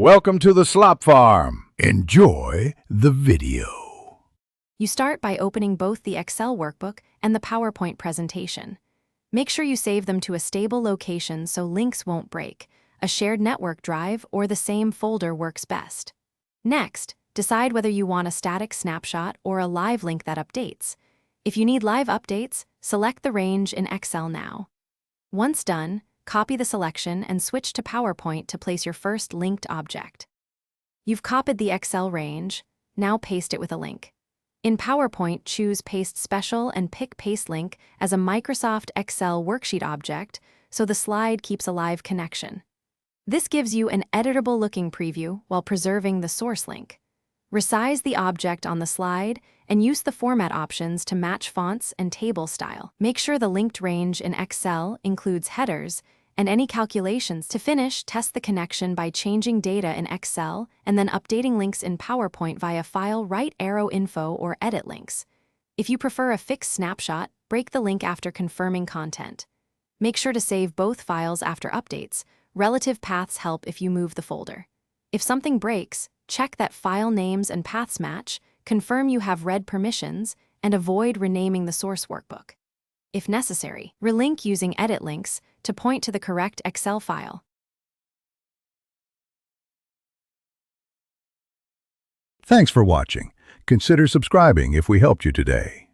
Welcome to the Slop Farm. Enjoy the video. You start by opening both the Excel workbook and the PowerPoint presentation. Make sure you save them to a stable location so links won't break. A shared network drive or the same folder works best. Next, decide whether you want a static snapshot or a live link that updates. If you need live updates, select the range in Excel now. Once done, copy the selection and switch to PowerPoint to place your first linked object. You've copied the Excel range, now paste it with a link. In PowerPoint, choose Paste Special and pick Paste Link as a Microsoft Excel worksheet object so the slide keeps a live connection. This gives you an editable-looking preview while preserving the source link. Resize the object on the slide and use the format options to match fonts and table style. Make sure the linked range in Excel includes headers and any calculations. To finish, test the connection by changing data in Excel and then updating links in PowerPoint via File, Right Arrow Info, or Edit Links. If you prefer a fixed snapshot, break the link after confirming content. Make sure to save both files after updates. Relative paths help if you move the folder. If something breaks, check that file names and paths match, confirm you have read permissions, and avoid renaming the source workbook. If necessary, relink using edit links to point to the correct Excel file. Thanks for watching. Consider subscribing if we helped you today.